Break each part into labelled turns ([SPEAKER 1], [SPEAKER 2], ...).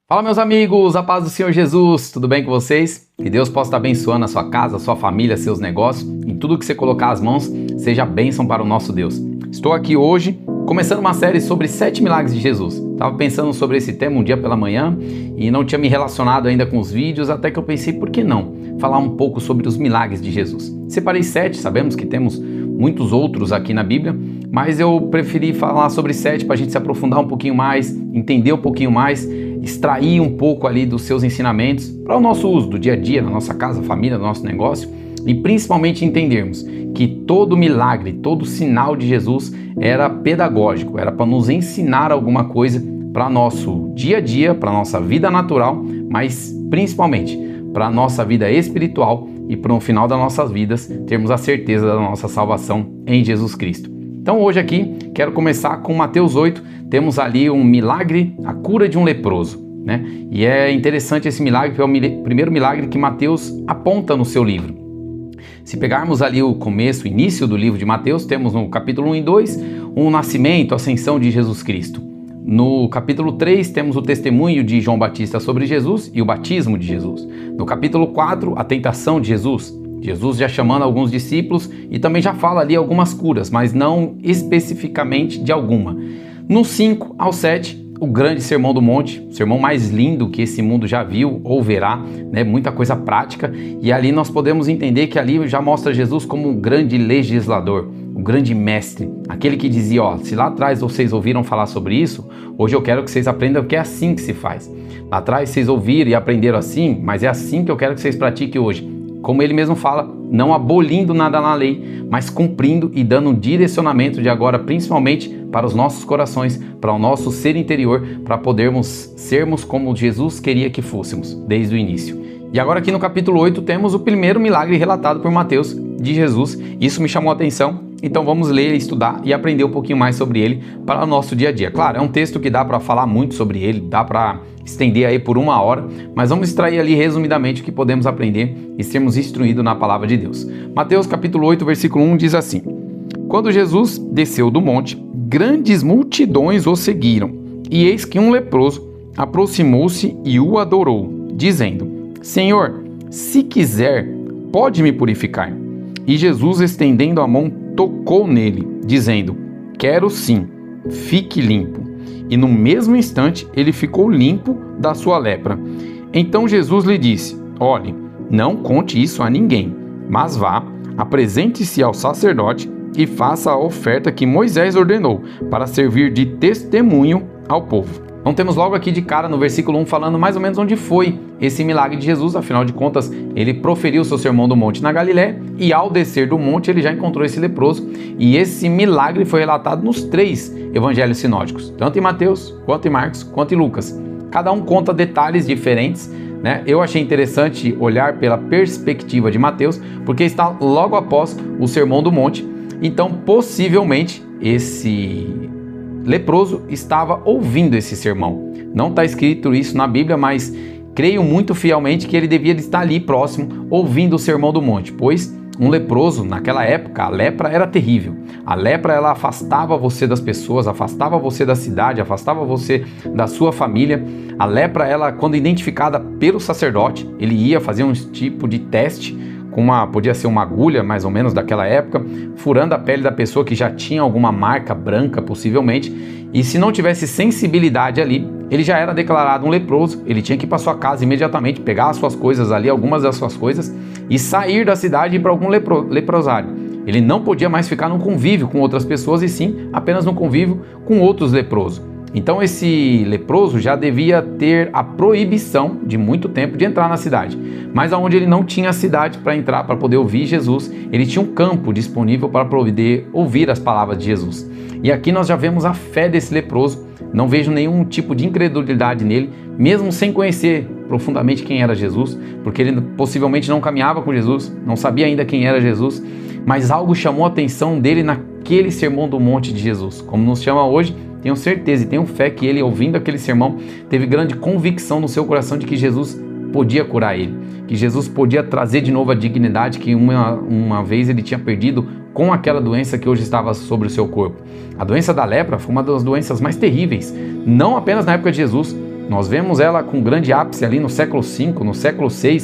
[SPEAKER 1] Fala, meus amigos, a paz do Senhor Jesus, tudo bem com vocês? Que Deus possa estar abençoando a sua casa, a sua família, seus negócios, em tudo que você colocar as mãos, seja bênção para o nosso Deus. Estou aqui hoje, começando uma série sobre 7 milagres de Jesus. Estava pensando sobre esse tema um dia pela manhã e não tinha me relacionado ainda com os vídeos, até que eu pensei, por que não falar um pouco sobre os milagres de Jesus? Separei 7, sabemos que temos muitos outros aqui na Bíblia, mas eu preferi falar sobre 7 para a gente se aprofundar um pouquinho mais, entender um pouquinho mais, extrair um pouco ali dos seus ensinamentos para o nosso uso do dia a dia, na nossa casa, família, no nosso negócio, e principalmente entendermos que todo milagre, todo sinal de Jesus era pedagógico, era para nos ensinar alguma coisa para nosso dia a dia, para nossa vida natural, mas principalmente para a nossa vida espiritual e para o final das nossas vidas termos a certeza da nossa salvação em Jesus Cristo. Então hoje aqui quero começar com Mateus 8, temos ali um milagre, a cura de um leproso, né? E é interessante esse milagre, que é o primeiro milagre que Mateus aponta no seu livro. Se pegarmos ali o começo, o início do livro de Mateus, temos no capítulo 1 e 2, o nascimento, a ascensão de Jesus Cristo. No capítulo 3 temos o testemunho de João Batista sobre Jesus e o batismo de Jesus. No capítulo 4, a tentação de Jesus. Jesus já chamando alguns discípulos e também já fala ali algumas curas, mas não especificamente de alguma. No 5 ao 7, o grande Sermão do Monte, o sermão mais lindo que esse mundo já viu ou verá, né? Muita coisa prática, e ali nós podemos entender que ali já mostra Jesus como um grande legislador, o grande mestre, aquele que dizia, se lá atrás vocês ouviram falar sobre isso, hoje eu quero que vocês aprendam que é assim que se faz. Lá atrás vocês ouviram e aprenderam assim, mas é assim que eu quero que vocês pratiquem hoje. Como ele mesmo fala, não abolindo nada na lei, mas cumprindo e dando um direcionamento de agora, principalmente para os nossos corações, para o nosso ser interior, para podermos sermos como Jesus queria que fôssemos, desde o início. E agora aqui no capítulo 8 temos o primeiro milagre relatado por Mateus de Jesus. Isso me chamou a atenção, então vamos ler, estudar e aprender um pouquinho mais sobre ele para o nosso dia a dia. Claro, é um texto que dá para falar muito sobre ele, dá para estender aí por 1 hora, mas vamos extrair ali resumidamente o que podemos aprender e sermos instruídos na palavra de Deus. Mateus capítulo 8, versículo 1 diz assim: Quando Jesus desceu do monte, grandes multidões o seguiram, e eis que um leproso aproximou-se e o adorou, dizendo: Senhor, se quiser, pode me purificar. E Jesus, estendendo a mão, tocou nele, dizendo: Quero sim, fique limpo. E no mesmo instante ele ficou limpo da sua lepra. Então Jesus lhe disse: Olhe, não conte isso a ninguém, mas vá, apresente-se ao sacerdote e faça a oferta que Moisés ordenou, para servir de testemunho ao povo. Então temos logo aqui de cara no versículo 1 falando mais ou menos onde foi esse milagre de Jesus. Afinal de contas, ele proferiu seu sermão do monte na Galiléia e ao descer do monte ele já encontrou esse leproso. E esse milagre foi relatado nos 3 evangelhos sinóticos, tanto em Mateus, quanto em Marcos, quanto em Lucas. Cada um conta detalhes diferentes, né? Eu achei interessante olhar pela perspectiva de Mateus, porque está logo após o sermão do monte. Então possivelmente esse leproso estava ouvindo esse sermão. Não está escrito isso na Bíblia, mas creio muito fielmente que ele devia estar ali próximo, ouvindo o sermão do monte, pois um leproso, naquela época, a lepra era terrível. A lepra, ela afastava você das pessoas, afastava você da cidade, afastava você da sua família. A lepra, ela, quando identificada pelo sacerdote, ele ia fazer um tipo de teste, podia ser uma agulha, mais ou menos, daquela época, furando a pele da pessoa que já tinha alguma marca branca, possivelmente, e se não tivesse sensibilidade ali, ele já era declarado um leproso. Ele tinha que ir para sua casa imediatamente, pegar as suas coisas ali, algumas das suas coisas, e sair da cidade e ir para algum leprosário. Ele não podia mais ficar no convívio com outras pessoas, e sim apenas no convívio com outros leprosos. Então esse leproso já devia ter a proibição de muito tempo de entrar na cidade. Mas aonde ele não tinha cidade para entrar, para poder ouvir Jesus, ele tinha um campo disponível para poder ouvir as palavras de Jesus. E aqui nós já vemos a fé desse leproso. Não vejo nenhum tipo de incredulidade nele, mesmo sem conhecer profundamente quem era Jesus, porque ele possivelmente não caminhava com Jesus, não sabia ainda quem era Jesus, mas algo chamou a atenção dele naquele sermão do monte de Jesus. Como nos chama hoje, tenho certeza e tenho fé que ele, ouvindo aquele sermão, teve grande convicção no seu coração de que Jesus podia curar ele, que Jesus podia trazer de novo a dignidade que uma vez ele tinha perdido com aquela doença que hoje estava sobre o seu corpo. A doença da lepra foi uma das doenças mais terríveis, não apenas na época de Jesus, Nós vemos ela com grande ápice ali no século V, no século VI,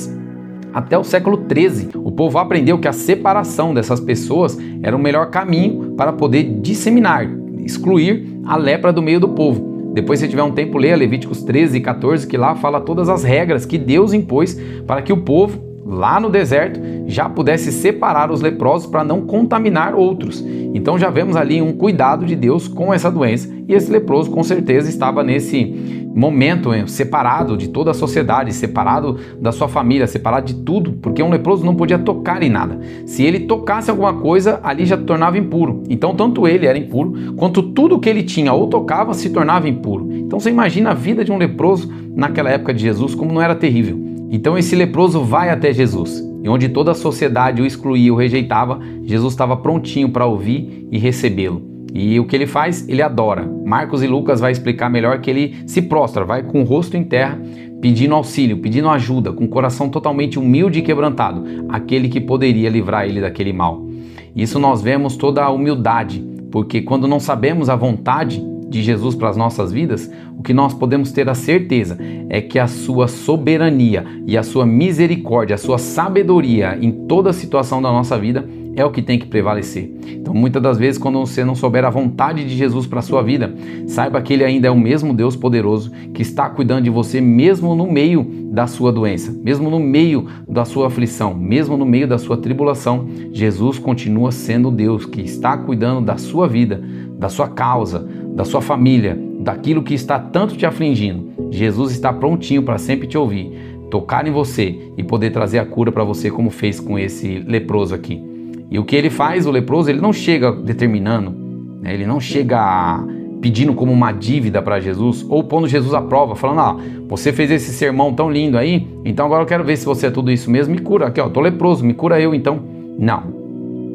[SPEAKER 1] até o século XIII. O povo aprendeu que a separação dessas pessoas era o melhor caminho para poder disseminar, excluir a lepra do meio do povo. Depois, se tiver um tempo, leia Levíticos 13 e 14, que lá fala todas as regras que Deus impôs para que o povo, lá no deserto, já pudesse separar os leprosos para não contaminar outros. Então já vemos ali um cuidado de Deus com essa doença, e esse leproso com certeza estava nesse momento separado de toda a sociedade, separado da sua família, separado de tudo, porque um leproso não podia tocar em nada. Se ele tocasse alguma coisa, ali já tornava impuro. Então tanto ele era impuro, quanto tudo que ele tinha ou tocava se tornava impuro. Então você imagina a vida de um leproso naquela época de Jesus, como não era terrível. Então esse leproso vai até Jesus, e onde toda a sociedade o excluía, o rejeitava, Jesus estava prontinho para ouvir e recebê-lo. E o que ele faz? Ele adora. Marcos e Lucas vai explicar melhor que ele se prostra, vai com o rosto em terra, pedindo auxílio, pedindo ajuda, com o coração totalmente humilde e quebrantado, aquele que poderia livrar ele daquele mal. Isso nós vemos toda a humildade, porque quando não sabemos a vontade de Jesus para as nossas vidas, o que nós podemos ter a certeza é que a sua soberania e a sua misericórdia, a sua sabedoria em toda a situação da nossa vida é o que tem que prevalecer. Então, muitas das vezes, quando você não souber a vontade de Jesus para a sua vida, saiba que Ele ainda é o mesmo Deus poderoso que está cuidando de você mesmo no meio da sua doença, mesmo no meio da sua aflição, mesmo no meio da sua tribulação. Jesus continua sendo Deus que está cuidando da sua vida, da sua causa, da sua família, daquilo que está tanto te afligindo. Jesus está prontinho para sempre te ouvir, tocar em você e poder trazer a cura para você, como fez com esse leproso aqui. E o que ele faz, o leproso, ele não chega determinando, né? Ele não chega pedindo como uma dívida para Jesus, ou pondo Jesus à prova, falando, você fez esse sermão tão lindo aí, então agora eu quero ver se você é tudo isso mesmo, me cura, aqui tô leproso, me cura eu então. Não,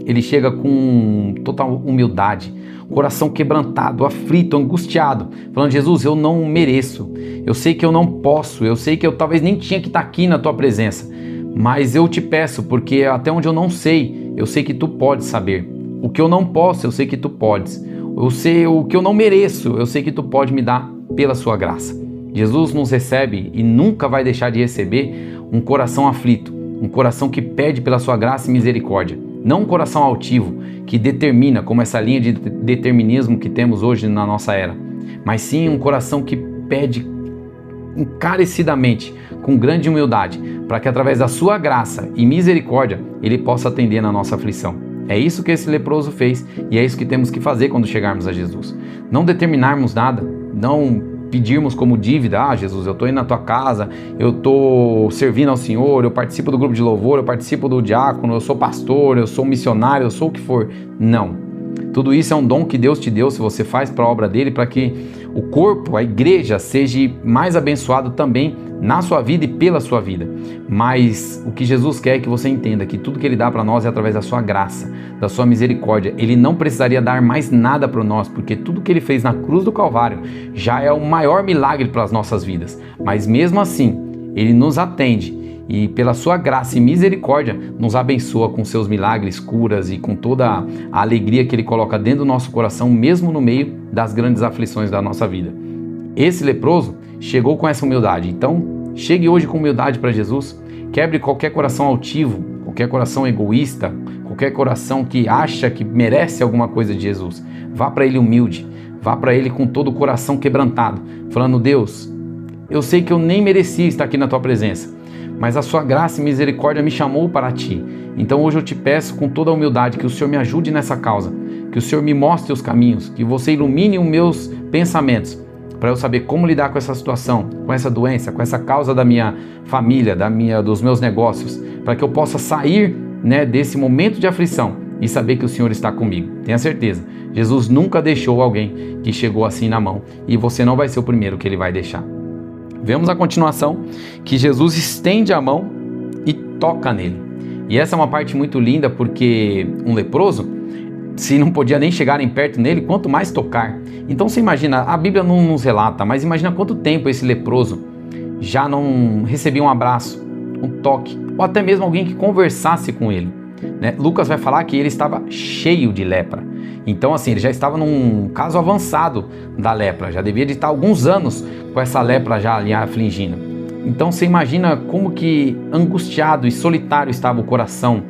[SPEAKER 1] ele chega com total humildade, coração quebrantado, aflito, angustiado, falando, Jesus, eu não mereço, eu sei que eu não posso, eu sei que eu talvez nem tinha que estar aqui na tua presença, mas eu te peço, porque até onde eu não sei, eu sei que tu podes saber. O que eu não posso, eu sei que tu podes. Eu sei o que eu não mereço, eu sei que tu pode me dar pela sua graça. Jesus nos recebe e nunca vai deixar de receber um coração aflito, um coração que pede pela sua graça e misericórdia. Não um coração altivo, que determina, como essa linha de determinismo que temos hoje na nossa era, mas sim um coração que pede encarecidamente, com grande humildade, para que através da sua graça e misericórdia, Ele possa atender na nossa aflição. É isso que esse leproso fez e é isso que temos que fazer quando chegarmos a Jesus. Não determinarmos nada, não pedirmos como dívida, Jesus, eu estou indo na tua casa, eu estou servindo ao Senhor, eu participo do grupo de louvor, eu participo do diácono, eu sou pastor, eu sou missionário, eu sou o que for. Não. Tudo isso é um dom que Deus te deu, se você faz para a obra dele, para que o corpo, a igreja, seja mais abençoado também na sua vida e pela sua vida. Mas o que Jesus quer é que você entenda que tudo que Ele dá para nós é através da sua graça, da sua misericórdia. Ele não precisaria dar mais nada para nós, porque tudo que Ele fez na cruz do Calvário já é o maior milagre para as nossas vidas. Mas mesmo assim, Ele nos atende e pela sua graça e misericórdia nos abençoa com seus milagres, curas e com toda a alegria que Ele coloca dentro do nosso coração, mesmo no meio das grandes aflições da nossa vida. Esse leproso chegou com essa humildade, então chegue hoje com humildade para Jesus, quebre qualquer coração altivo, qualquer coração egoísta, qualquer coração que acha que merece alguma coisa de Jesus. Vá para Ele humilde, vá para Ele com todo o coração quebrantado, falando, Deus, eu sei que eu nem merecia estar aqui na tua presença, mas a sua graça e misericórdia me chamou para ti. Então hoje eu te peço com toda a humildade que o Senhor me ajude nessa causa, que o Senhor me mostre os caminhos, que você ilumine os meus pensamentos, para eu saber como lidar com essa situação, com essa doença, com essa causa da minha família, dos meus negócios, para que eu possa sair, desse momento de aflição e saber que o Senhor está comigo. Tenha certeza, Jesus nunca deixou alguém que chegou assim na mão e você não vai ser o primeiro que Ele vai deixar. Vemos a continuação que Jesus estende a mão e toca nele. E essa é uma parte muito linda, porque um leproso, se não podia nem chegarem perto nele, quanto mais tocar. Então você imagina, a Bíblia não nos relata, mas imagina quanto tempo esse leproso já não recebia um abraço, um toque, ou até mesmo alguém que conversasse com ele. Lucas vai falar que ele estava cheio de lepra. Então assim, ele já estava num caso avançado da lepra, já devia de estar alguns anos com essa lepra já ali afligindo. Então você imagina como que angustiado e solitário estava o coração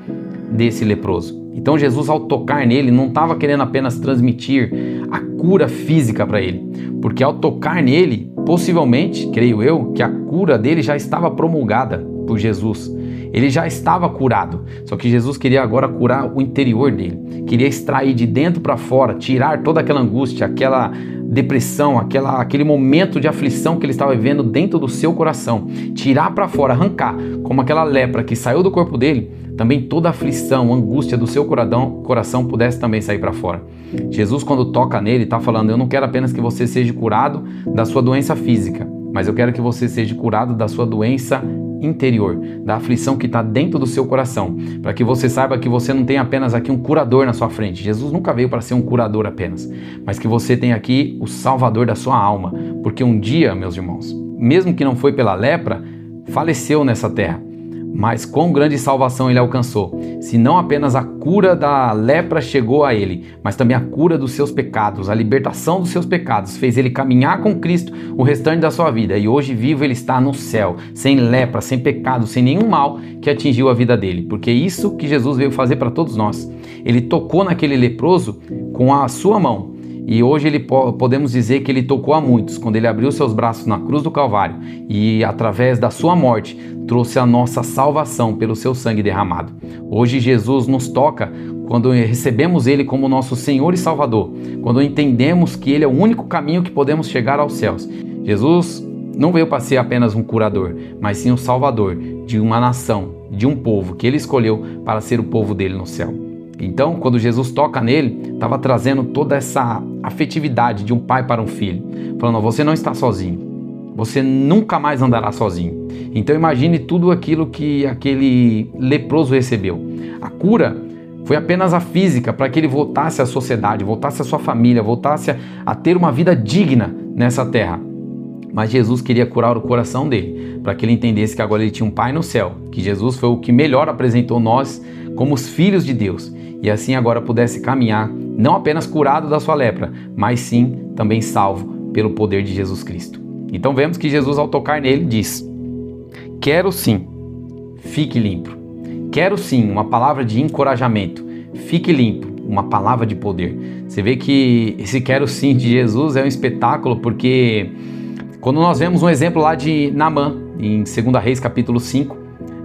[SPEAKER 1] desse leproso. Então Jesus, ao tocar nele, não estava querendo apenas transmitir a cura física para ele, porque ao tocar nele, possivelmente, creio eu, que a cura dele já estava promulgada por Jesus. Ele já estava curado, só que Jesus queria agora curar o interior dele, queria extrair de dentro para fora, tirar toda aquela angústia, aquela depressão, aquele momento de aflição que ele estava vivendo dentro do seu coração, tirar para fora, arrancar, como aquela lepra que saiu do corpo dele, também toda a aflição, angústia do seu coração pudesse também sair para fora. Jesus, quando toca nele, está falando: eu não quero apenas que você seja curado da sua doença física, mas eu quero que você seja curado da sua doença interior, da aflição que está dentro do seu coração, para que você saiba que você não tem apenas aqui um curador na sua frente. Jesus nunca veio para ser um curador apenas, mas que você tem aqui o salvador da sua alma, porque um dia, meus irmãos, mesmo que não foi pela lepra, faleceu nessa terra, mas quão grande salvação ele alcançou, se não apenas a cura da lepra chegou a ele, mas também a cura dos seus pecados, a libertação dos seus pecados, fez ele caminhar com Cristo o restante da sua vida, e hoje vivo ele está no céu, sem lepra, sem pecado, sem nenhum mal que atingiu a vida dele, porque é isso que Jesus veio fazer para todos nós. Ele tocou naquele leproso com a sua mão, e hoje podemos dizer que ele tocou a muitos, quando ele abriu seus braços na cruz do Calvário e através da sua morte trouxe a nossa salvação pelo seu sangue derramado. Hoje Jesus nos toca quando recebemos ele como nosso Senhor e Salvador, quando entendemos que ele é o único caminho que podemos chegar aos céus. Jesus não veio para ser apenas um curador, mas sim um salvador de uma nação, de um povo que ele escolheu para ser o povo dele no céu. Então, quando Jesus toca nele, estava trazendo toda essa afetividade de um pai para um filho, falando: você não está sozinho, você nunca mais andará sozinho. Então imagine tudo aquilo que aquele leproso recebeu. A cura foi apenas a física, para que ele voltasse à sociedade, voltasse à sua família, voltasse a ter uma vida digna nessa terra. Mas Jesus queria curar o coração dele, para que ele entendesse que agora ele tinha um pai no céu, que Jesus foi o que melhor apresentou nós como os filhos de Deus, e assim agora pudesse caminhar, não apenas curado da sua lepra, mas sim também salvo pelo poder de Jesus Cristo. Então vemos que Jesus, ao tocar nele, diz: quero sim, fique limpo. Quero sim, uma palavra de encorajamento, fique limpo, uma palavra de poder. Você vê que esse quero sim de Jesus é um espetáculo, porque quando nós vemos um exemplo lá de Naamã, em 2 Reis capítulo 5,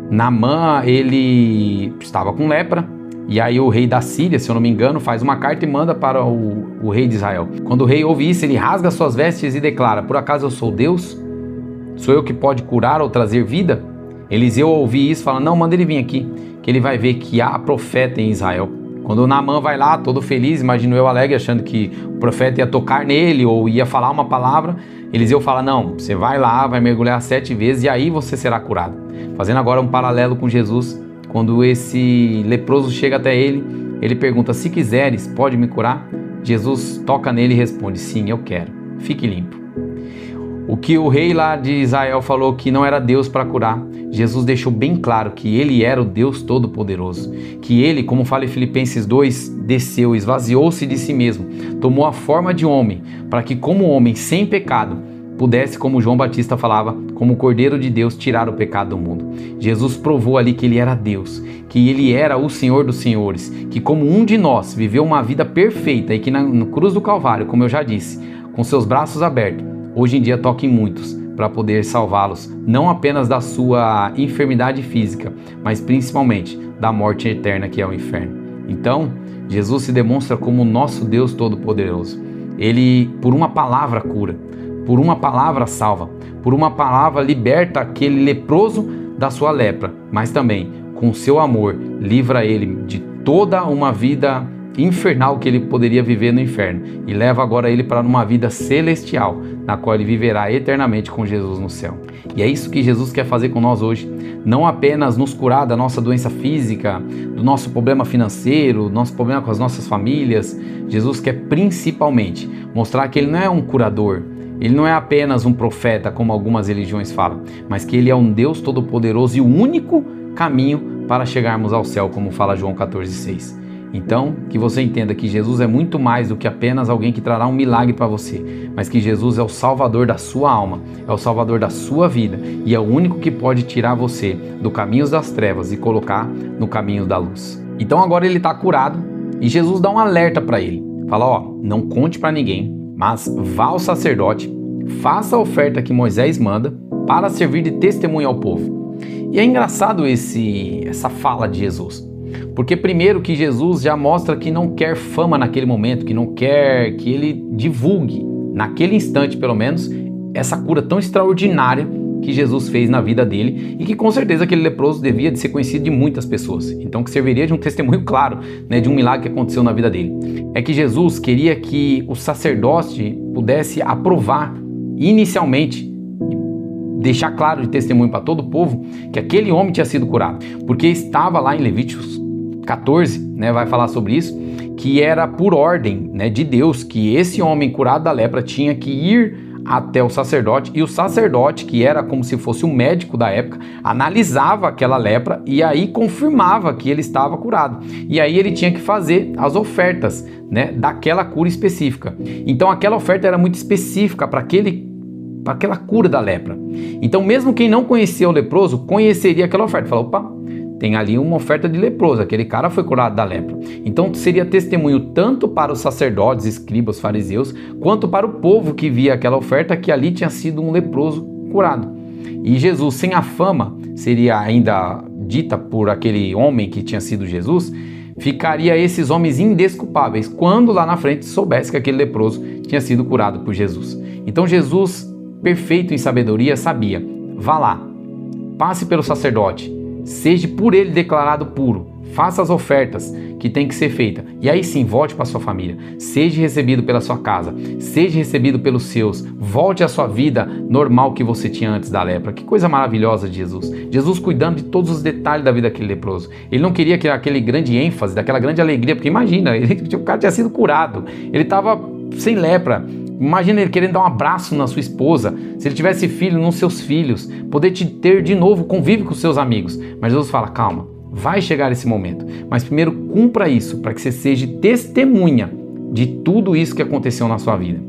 [SPEAKER 1] Naamã, ele estava com lepra, e aí o rei da Síria, se eu não me engano, faz uma carta e manda para o rei de Israel. Quando o rei ouve isso, ele rasga suas vestes e declara: por acaso eu sou Deus? Sou eu que pode curar ou trazer vida? Eliseu ouve isso e fala: não, manda ele vir aqui, que ele vai ver que há profeta em Israel. Quando Naamã vai lá, todo feliz, imagino eu alegre, achando que o profeta ia tocar nele ou ia falar uma palavra, Eliseu fala: não, você vai lá, vai mergulhar 7 vezes e aí você será curado. Fazendo agora um paralelo com Jesus, quando esse leproso chega até ele, ele pergunta: se quiseres, pode me curar? Jesus toca nele e responde: sim, eu quero, fique limpo. O que o rei lá de Israel falou que não era Deus para curar, Jesus deixou bem claro que ele era o Deus Todo-Poderoso, que ele, como fala em Filipenses 2, desceu, esvaziou-se de si mesmo, tomou a forma de homem, para que como homem sem pecado, pudesse, como João Batista falava, como o Cordeiro de Deus, tirar o pecado do mundo. Jesus provou ali que ele era Deus, que ele era o Senhor dos Senhores, que como um de nós viveu uma vida perfeita e que na cruz do Calvário, como eu já disse, com seus braços abertos, hoje em dia toca em muitos para poder salvá-los, não apenas da sua enfermidade física, mas principalmente da morte eterna que é o inferno. Então, Jesus se demonstra como o nosso Deus Todo-Poderoso. Ele, por uma palavra, cura, por uma palavra salva, por uma palavra liberta aquele leproso da sua lepra, mas também, com o seu amor, livra ele de toda uma vida infernal que ele poderia viver no inferno e leva agora ele para uma vida celestial, na qual ele viverá eternamente com Jesus no céu. E é isso que Jesus quer fazer com nós hoje, não apenas nos curar da nossa doença física, do nosso problema financeiro, do nosso problema com as nossas famílias. Jesus quer principalmente mostrar que ele não é um curador, ele não é apenas um profeta, como algumas religiões falam, mas que ele é um Deus Todo-Poderoso e o único caminho para chegarmos ao céu, como fala João 14,6. Então, que você entenda que Jesus é muito mais do que apenas alguém que trará um milagre para você, mas que Jesus é o Salvador da sua alma, é o Salvador da sua vida e é o único que pode tirar você do caminho das trevas e colocar no caminho da luz. Então agora ele está curado e Jesus dá um alerta para ele. Fala, ó, não conte para ninguém, mas vá ao sacerdote, faça a oferta que Moisés manda para servir de testemunho ao povo. E é engraçado essa fala de Jesus. Porque primeiro que Jesus já mostra que não quer fama naquele momento, que não quer que ele divulgue, naquele instante pelo menos, essa cura tão extraordinária que Jesus fez na vida dele e que com certeza aquele leproso devia de ser conhecido de muitas pessoas. Então que serviria de um testemunho claro, né, de um milagre que aconteceu na vida dele. É que Jesus queria que o sacerdote pudesse aprovar inicialmente, deixar claro de testemunho para todo o povo que aquele homem tinha sido curado, porque estava lá em Levíticos 14, né, vai falar sobre isso, que era por ordem, né, de Deus, que esse homem curado da lepra tinha que ir até o sacerdote, e o sacerdote, que era como se fosse um médico da época, analisava aquela lepra e aí confirmava que ele estava curado. E aí ele tinha que fazer as ofertas, né, daquela cura específica. Então aquela oferta era muito específica para aquela cura da lepra. Então mesmo quem não conhecia o leproso conheceria aquela oferta. Falou, opa, tem ali uma oferta de leproso, aquele cara foi curado da lepra. Então seria testemunho tanto para os sacerdotes, escribas, fariseus, quanto para o povo que via aquela oferta que ali tinha sido um leproso curado. E Jesus, sem a fama, seria ainda dita por aquele homem que tinha sido Jesus, ficaria esses homens indesculpáveis quando lá na frente soubesse que aquele leproso tinha sido curado por Jesus. Então Jesus, perfeito em sabedoria, sabia, vá lá, passe pelo sacerdote, seja por ele declarado puro, faça as ofertas que tem que ser feita e aí sim volte para sua família, seja recebido pela sua casa, seja recebido pelos seus, volte à sua vida normal que você tinha antes da lepra. Que coisa maravilhosa de Jesus. Jesus cuidando de todos os detalhes da vida daquele leproso. Ele não queria aquele grande ênfase, daquela grande alegria, porque imagina, o cara tinha sido curado, ele estava sem lepra. Imagina ele querendo dar um abraço na sua esposa, se ele tivesse filho, nos seus filhos, poder te ter de novo convívio com seus amigos. Mas Jesus fala, calma, vai chegar esse momento, mas primeiro cumpra isso, para que você seja testemunha de tudo isso que aconteceu na sua vida.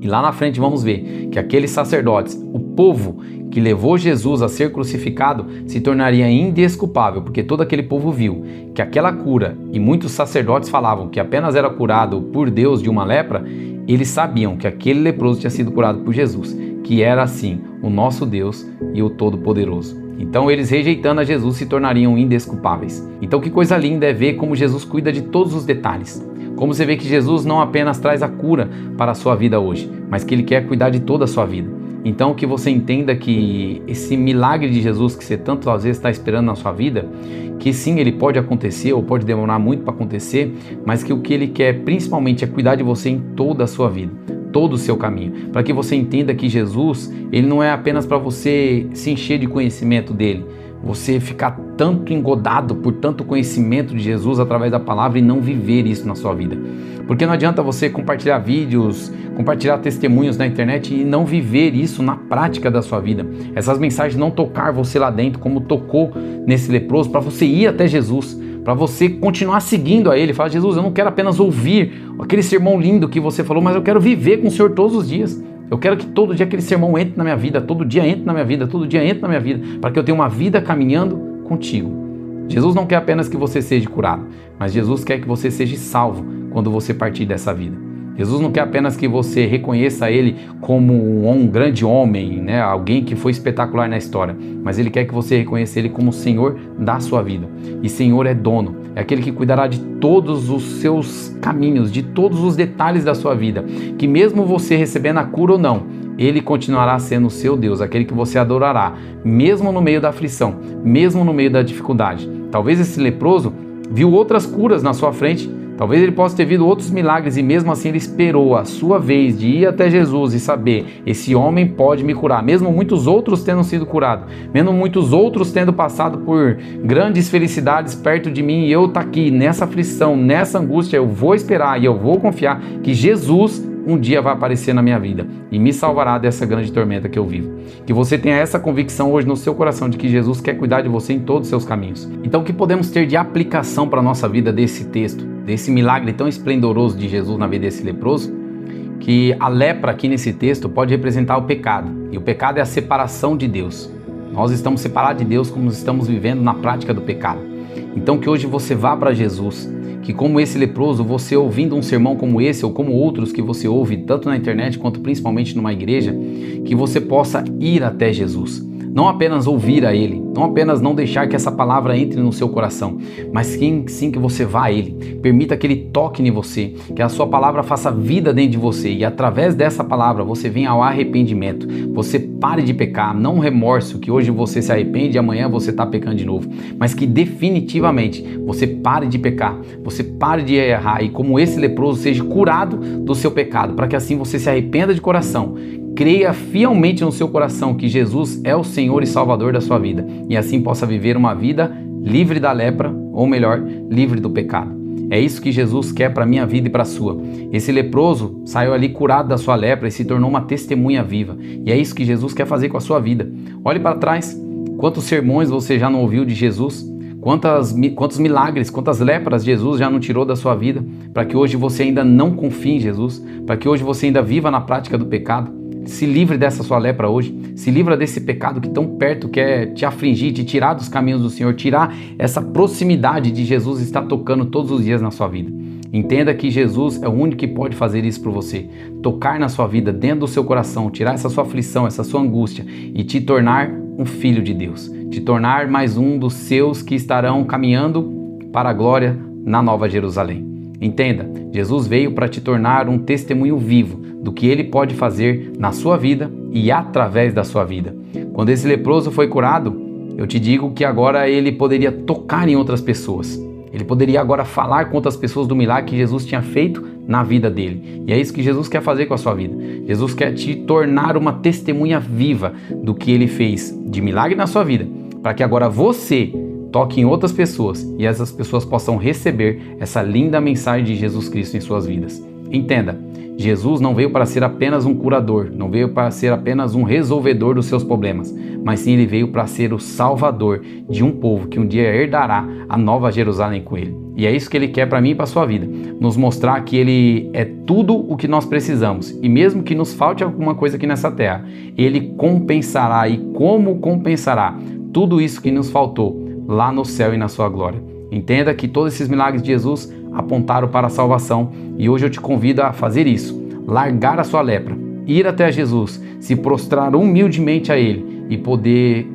[SPEAKER 1] E lá na frente vamos ver que aqueles sacerdotes, o povo que levou Jesus a ser crucificado, se tornaria indesculpável, porque todo aquele povo viu que aquela cura, e muitos sacerdotes falavam que apenas era curado por Deus de uma lepra, eles sabiam que aquele leproso tinha sido curado por Jesus, que era assim o nosso Deus e o Todo-Poderoso. Então eles, rejeitando a Jesus, se tornariam indesculpáveis. Então que coisa linda é ver como Jesus cuida de todos os detalhes. Como você vê que Jesus não apenas traz a cura para a sua vida hoje, mas que Ele quer cuidar de toda a sua vida. Então que você entenda que esse milagre de Jesus que você tanto às vezes está esperando na sua vida, que sim, ele pode acontecer ou pode demorar muito para acontecer, mas que o que Ele quer principalmente é cuidar de você em toda a sua vida, todo o seu caminho, para que você entenda que Jesus, ele não é apenas para você se encher de conhecimento dele, você ficar tanto engodado por tanto conhecimento de Jesus através da palavra e não viver isso na sua vida. Porque não adianta você compartilhar vídeos, compartilhar testemunhos na internet e não viver isso na prática da sua vida. Essas mensagens não tocar você lá dentro como tocou nesse leproso, para você ir até Jesus, para você continuar seguindo a Ele. Fala, Jesus, eu não quero apenas ouvir aquele sermão lindo que você falou, mas eu quero viver com o Senhor todos os dias. Eu quero que todo dia aquele sermão entre na minha vida, todo dia entre na minha vida, todo dia entre na minha vida, para que eu tenha uma vida caminhando contigo. Jesus não quer apenas que você seja curado, mas Jesus quer que você seja salvo quando você partir dessa vida. Jesus não quer apenas que você reconheça Ele como um grande homem, né? Alguém que foi espetacular na história, mas Ele quer que você reconheça Ele como o Senhor da sua vida. E Senhor é dono, é aquele que cuidará de todos os seus caminhos, de todos os detalhes da sua vida, que mesmo você recebendo a cura ou não, Ele continuará sendo o seu Deus, aquele que você adorará, mesmo no meio da aflição, mesmo no meio da dificuldade. Talvez esse leproso viu outras curas na sua frente, talvez ele possa ter visto outros milagres e mesmo assim ele esperou a sua vez de ir até Jesus e saber, esse homem pode me curar, mesmo muitos outros tendo sido curados, mesmo muitos outros tendo passado por grandes felicidades perto de mim e eu estou aqui nessa aflição, nessa angústia, eu vou esperar e eu vou confiar que Jesus um dia vai aparecer na minha vida e me salvará dessa grande tormenta que eu vivo. Que você tenha essa convicção hoje no seu coração de que Jesus quer cuidar de você em todos os seus caminhos. Então, o que podemos ter de aplicação para a nossa vida desse texto, desse milagre tão esplendoroso de Jesus na vida desse leproso? Que a lepra aqui nesse texto pode representar o pecado, e o pecado é a separação de Deus. Nós estamos separados de Deus como estamos vivendo na prática do pecado. Então que hoje você vá para Jesus, que como esse leproso, você ouvindo um sermão como esse ou como outros que você ouve tanto na internet quanto principalmente numa igreja, que você possa ir até Jesus. Não apenas ouvir a Ele, não apenas não deixar que essa palavra entre no seu coração, mas sim que você vá a Ele. Permita que Ele toque em você, que a sua palavra faça vida dentro de você e através dessa palavra você venha ao arrependimento. Você pare de pecar, não um remorso que hoje você se arrepende e amanhã você está pecando de novo, mas que definitivamente você pare de pecar, você pare de errar e como esse leproso seja curado do seu pecado, para que assim você se arrependa de coração. Creia fielmente no seu coração que Jesus é o Senhor e Salvador da sua vida e assim possa viver uma vida livre da lepra, ou melhor, livre do pecado. É isso que Jesus quer para a minha vida e para a sua. Esse leproso saiu ali curado da sua lepra e se tornou uma testemunha viva. E é isso que Jesus quer fazer com a sua vida. Olhe para trás, quantos sermões você já não ouviu de Jesus? Quantos milagres, quantas lepras Jesus já não tirou da sua vida? Para que hoje você ainda não confie em Jesus, para que hoje você ainda viva na prática do pecado. Se livre dessa sua lepra hoje, se livra desse pecado que tão perto quer te afligir, te tirar dos caminhos do Senhor, tirar essa proximidade de Jesus estar tocando todos os dias na sua vida. Entenda que Jesus é o único que pode fazer isso por você, tocar na sua vida, dentro do seu coração, tirar essa sua aflição, essa sua angústia e te tornar um filho de Deus, te tornar mais um dos seus que estarão caminhando para a glória na Nova Jerusalém. Entenda, Jesus veio para te tornar um testemunho vivo do que Ele pode fazer na sua vida e através da sua vida. Quando esse leproso foi curado, eu te digo que agora ele poderia tocar em outras pessoas. Ele poderia agora falar com outras pessoas do milagre que Jesus tinha feito na vida dele. E é isso que Jesus quer fazer com a sua vida. Jesus quer te tornar uma testemunha viva do que Ele fez de milagre na sua vida, para que agora você toque em outras pessoas e essas pessoas possam receber essa linda mensagem de Jesus Cristo em suas vidas. Entenda, Jesus não veio para ser apenas um curador, não veio para ser apenas um resolvedor dos seus problemas, mas sim Ele veio para ser o salvador de um povo que um dia herdará a Nova Jerusalém com Ele. E é isso que Ele quer para mim e para a sua vida, nos mostrar que Ele é tudo o que nós precisamos e mesmo que nos falte alguma coisa aqui nessa terra, Ele compensará e como compensará tudo isso que nos faltou lá no céu e na sua glória. Entenda que todos esses milagres de Jesus apontaram para a salvação e hoje eu te convido a fazer isso, largar a sua lepra, ir até Jesus, se prostrar humildemente a Ele e poder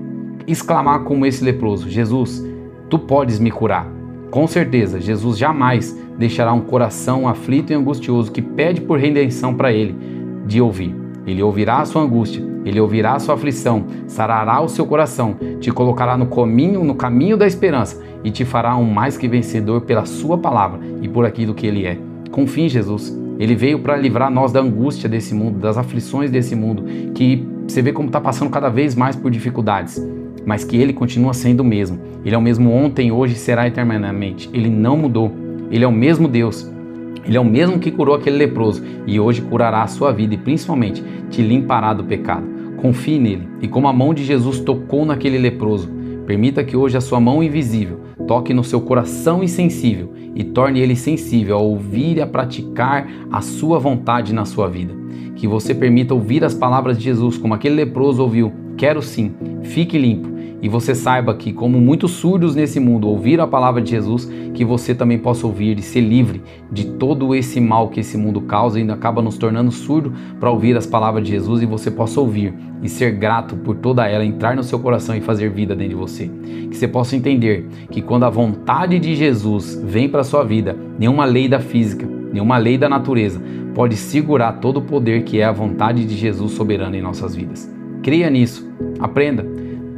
[SPEAKER 1] exclamar como esse leproso: Jesus, Tu podes me curar. Com certeza, Jesus jamais deixará um coração aflito e angustioso que pede por redenção para Ele de ouvir. Ele ouvirá a sua angústia, Ele ouvirá a sua aflição, sarará o seu coração, te colocará no caminho da esperança e te fará um mais que vencedor pela sua palavra e por aquilo que Ele é. Confie em Jesus. Ele veio para livrar nós da angústia desse mundo, das aflições desse mundo, que você vê como está passando cada vez mais por dificuldades, mas que Ele continua sendo o mesmo. Ele é o mesmo ontem, hoje e será eternamente. Ele não mudou. Ele é o mesmo Deus. Ele é o mesmo que curou aquele leproso e hoje curará a sua vida e principalmente te limpará do pecado. Confie nele e como a mão de Jesus tocou naquele leproso, permita que hoje a sua mão invisível toque no seu coração insensível e torne ele sensível a ouvir e a praticar a sua vontade na sua vida. Que você permita ouvir as palavras de Jesus como aquele leproso ouviu: quero sim, fique limpo. E você saiba que, como muitos surdos nesse mundo ouviram a palavra de Jesus, que você também possa ouvir e ser livre de todo esse mal que esse mundo causa e ainda acaba nos tornando surdo para ouvir as palavras de Jesus, e você possa ouvir e ser grato por toda ela, entrar no seu coração e fazer vida dentro de você. Que você possa entender que quando a vontade de Jesus vem para a sua vida, nenhuma lei da física, nenhuma lei da natureza pode segurar todo o poder que é a vontade de Jesus soberana em nossas vidas. Creia nisso, aprenda.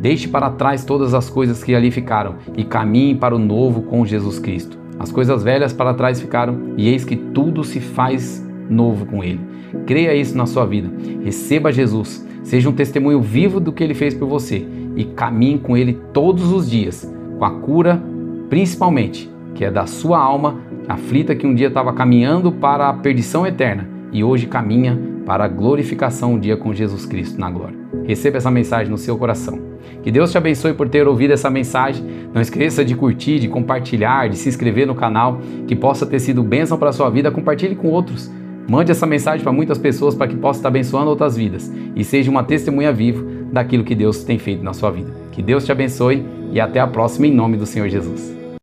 [SPEAKER 1] Deixe para trás todas as coisas que ali ficaram e caminhe para o novo com Jesus Cristo. As coisas velhas para trás ficaram e eis que tudo se faz novo com Ele. Creia isso na sua vida. Receba Jesus. Seja um testemunho vivo do que Ele fez por você e caminhe com Ele todos os dias, com a cura principalmente, que é da sua alma aflita que um dia estava caminhando para a perdição eterna. e hoje caminha para a glorificação um dia com Jesus Cristo na glória. Receba essa mensagem no seu coração. Que Deus te abençoe por ter ouvido essa mensagem. Não esqueça de curtir, de compartilhar, de se inscrever no canal, que possa ter sido bênção para a sua vida. Compartilhe com outros. Mande essa mensagem para muitas pessoas para que possa estar abençoando outras vidas e seja uma testemunha viva daquilo que Deus tem feito na sua vida. Que Deus te abençoe e até a próxima em nome do Senhor Jesus.